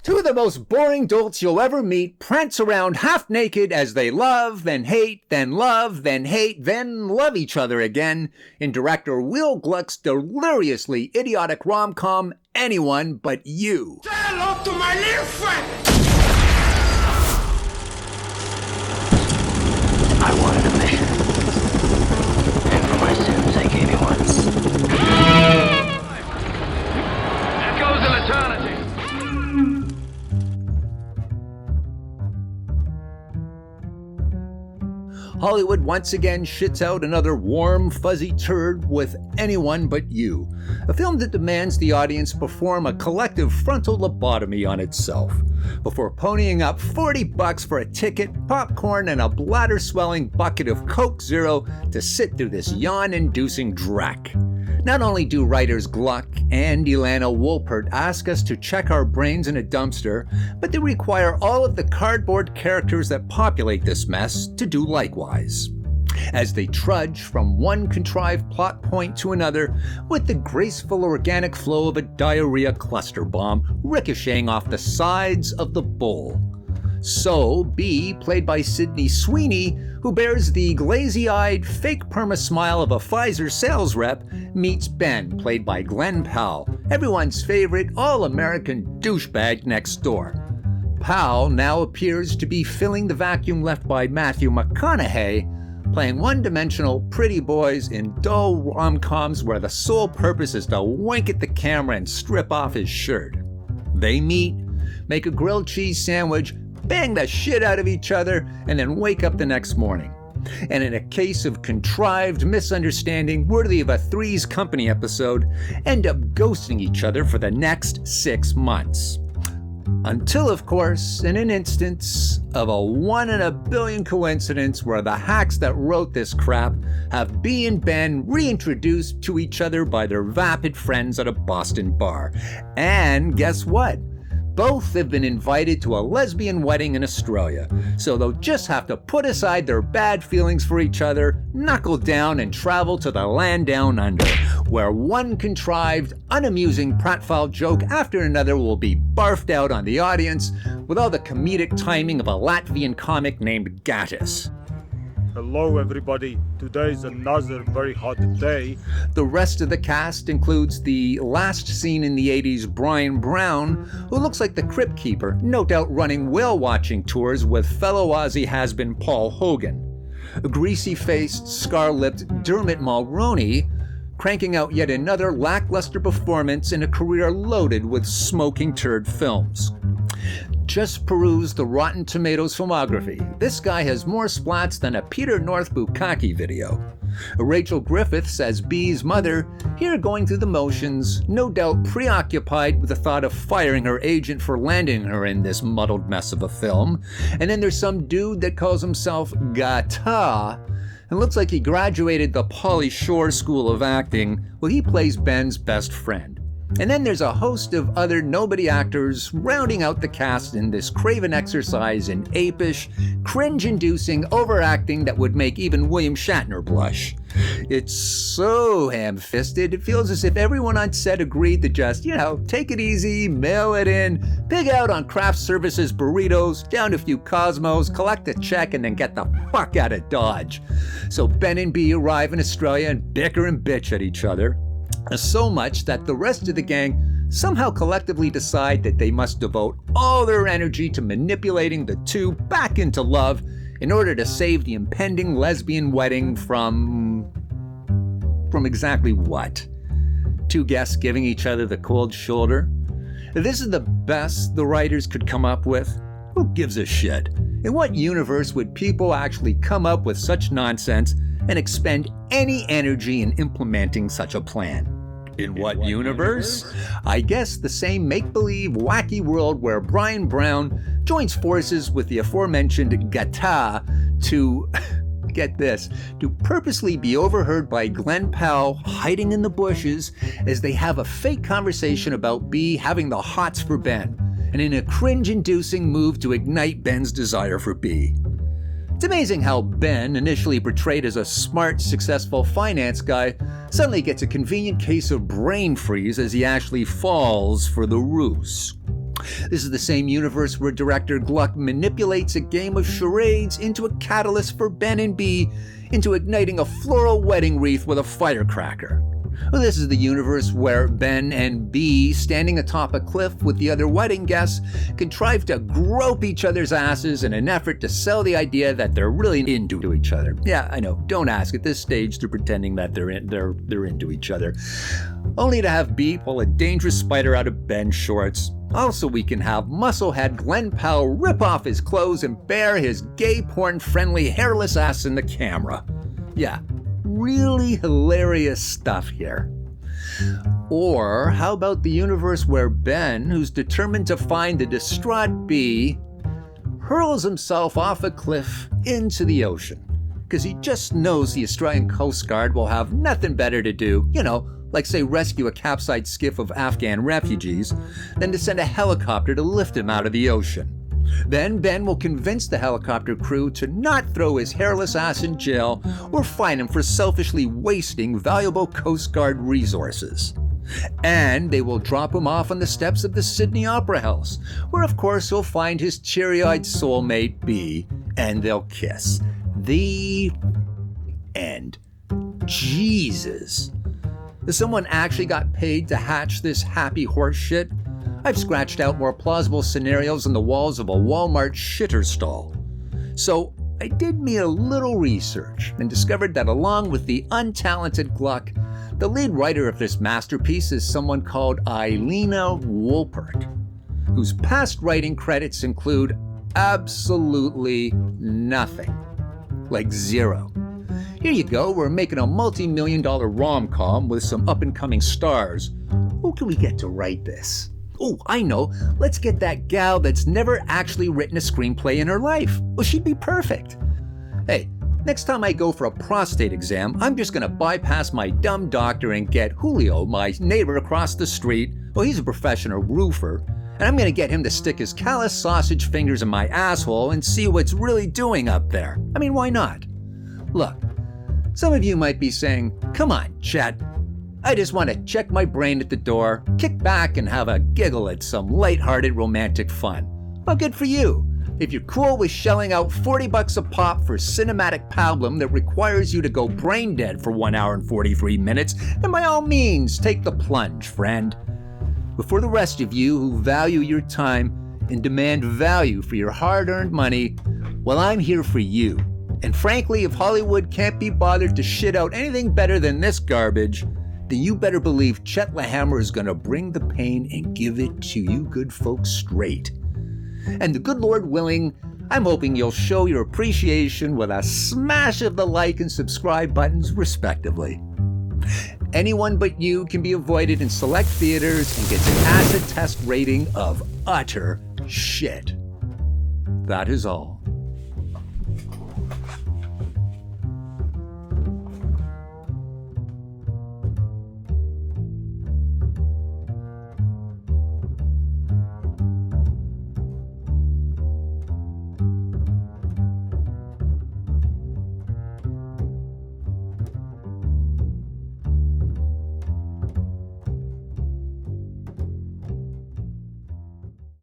Two of the most boring dolts you'll ever meet prance around half naked as they love, then hate, then love, then hate, then love each other again in director Will Gluck's deliriously idiotic rom-com, Anyone But You. Say hello to my little friend! I wanted a mission, and for my sins I gave you one. Echoes of eternity. Hollywood once again shits out another warm, fuzzy turd with Anyone But You, a film that demands the audience perform a collective frontal lobotomy on itself, before ponying up $40 for a ticket, popcorn, and a bladder-swelling bucket of Coke Zero to sit through this yawn-inducing dreck. Not only do writers Gluck and Ilana Wolpert ask us to check our brains in a dumpster, but they require all of the cardboard characters that populate this mess to do likewise, as they trudge from one contrived plot point to another with the graceful organic flow of a diarrhea cluster bomb ricocheting off the sides of the bowl. So, B, played by Sydney Sweeney, who bears the glazy-eyed, fake perma-smile of a Pfizer sales rep, meets Ben, played by Glenn Powell, everyone's favorite all-American douchebag next door. Powell now appears to be filling the vacuum left by Matthew McConaughey, playing one-dimensional pretty boys in dull rom-coms where the sole purpose is to wink at the camera and strip off his shirt. They meet, make a grilled cheese sandwich, bang the shit out of each other, and then wake up the next morning. And in a case of contrived misunderstanding worthy of a Three's Company episode, end up ghosting each other for the next 6 months. Until, of course, in an instance of a 1 in a billion coincidence where the hacks that wrote this crap have B and Ben reintroduced to each other by their vapid friends at a Boston bar. And guess what? Both have been invited to a lesbian wedding in Australia, so they'll just have to put aside their bad feelings for each other, knuckle down, and travel to the land down under, where one contrived, unamusing pratfall joke after another will be barfed out on the audience with all the comedic timing of a Latvian comic named Gatis. Hello everybody, today is another very hot day. The rest of the cast includes the last seen in the 80s Brian Brown, who looks like the crypt keeper, no doubt running whale-watching tours with fellow Aussie has-been Paul Hogan. A greasy-faced, scar-lipped Dermot Mulroney, cranking out yet another lackluster performance in a career loaded with smoking turd films. Just peruse the Rotten Tomatoes filmography. This guy has more splats than a Peter North Bukkake video. Rachel Griffiths as Bee's mother, here going through the motions, no doubt preoccupied with the thought of firing her agent for landing her in this muddled mess of a film. And then there's some dude that calls himself Gata, and looks like he graduated the Pauly Shore School of Acting, where he plays Ben's best friend. And then there's a host of other nobody actors rounding out the cast in this craven exercise in apish, cringe-inducing overacting that would make even William Shatner blush. It's so ham-fisted, it feels as if everyone on set agreed to just, take it easy, mail it in, pig out on craft services burritos, down a few Cosmos, collect a check, and then get the fuck out of Dodge. So Ben and B arrive in Australia and bicker and bitch at each other. So much that the rest of the gang somehow collectively decide that they must devote all their energy to manipulating the two back into love in order to save the impending lesbian wedding from exactly what? Two guests giving each other the cold shoulder? This is the best the writers could come up with? Who gives a shit? In what universe would people actually come up with such nonsense and expend any energy in implementing such a plan? In what universe? I guess the same make-believe, wacky world where Brian Brown joins forces with the aforementioned Gata to, get this, to purposely be overheard by Glenn Powell hiding in the bushes as they have a fake conversation about B having the hots for Ben, and in a cringe-inducing move to ignite Ben's desire for B. It's amazing how Ben, initially portrayed as a smart, successful finance guy, suddenly gets a convenient case of brain freeze as he actually falls for the ruse. This is the same universe where director Gluck manipulates a game of charades into a catalyst for Ben and B into igniting a floral wedding wreath with a firecracker. Well, this is the universe where Ben and B, standing atop a cliff with the other wedding guests, contrive to grope each other's asses in an effort to sell the idea that they're really into each other. Yeah, I know, don't ask. At this stage, they're pretending that they're into each other. Only to have B pull a dangerous spider out of Ben's shorts. Also, we can have musclehead Glenn Powell rip off his clothes and bare his gay porn-friendly hairless ass in the camera. Yeah, really hilarious stuff here. Or how about the universe where Ben, who's determined to find the distraught B, hurls himself off a cliff into the ocean because he just knows the Australian Coast Guard will have nothing better to do, like say rescue a capsized skiff of Afghan refugees, than to send a helicopter to lift him out of the ocean. Then Ben will convince the helicopter crew to not throw his hairless ass in jail or fine him for selfishly wasting valuable Coast Guard resources. And they will drop him off on the steps of the Sydney Opera House, where of course he'll find his cheery-eyed soulmate B, and they'll kiss. The end. Jesus. Someone actually got paid to hatch this happy horse shit? I've scratched out more plausible scenarios on the walls of a Walmart shitter stall. So I did me a little research and discovered that along with the untalented Gluck, the lead writer of this masterpiece is someone called Eilina Wolpert, whose past writing credits include absolutely nothing. Like zero. Here you go, we're making a multi-million-dollar rom-com with some up-and-coming stars. Who can we get to write this? Oh, I know. Let's get that gal that's never actually written a screenplay in her life. Well, she'd be perfect. Hey, next time I go for a prostate exam, I'm just gonna bypass my dumb doctor and get Julio, my neighbor across the street. Well, he's a professional roofer. And I'm gonna get him to stick his callous sausage fingers in my asshole and see what's really doing up there. I mean, why not? Look, some of you might be saying, come on, Chet. I just want to check my brain at the door, kick back and have a giggle at some lighthearted romantic fun. Well, good for you. If you're cool with shelling out $40 a pop for cinematic pablum that requires you to go brain dead for 1 hour and 43 minutes, then by all means, take the plunge, friend. But for the rest of you who value your time and demand value for your hard-earned money, well, I'm here for you. And frankly, if Hollywood can't be bothered to shit out anything better than this garbage, then you better believe Chet le HAMMER is gonna bring the pain and give it to you good folks straight. And the good Lord willing, I'm hoping you'll show your appreciation with a smash of the like and subscribe buttons respectively. Anyone but you can be avoided in select theaters and gets an acid test rating of utter shit. That is all.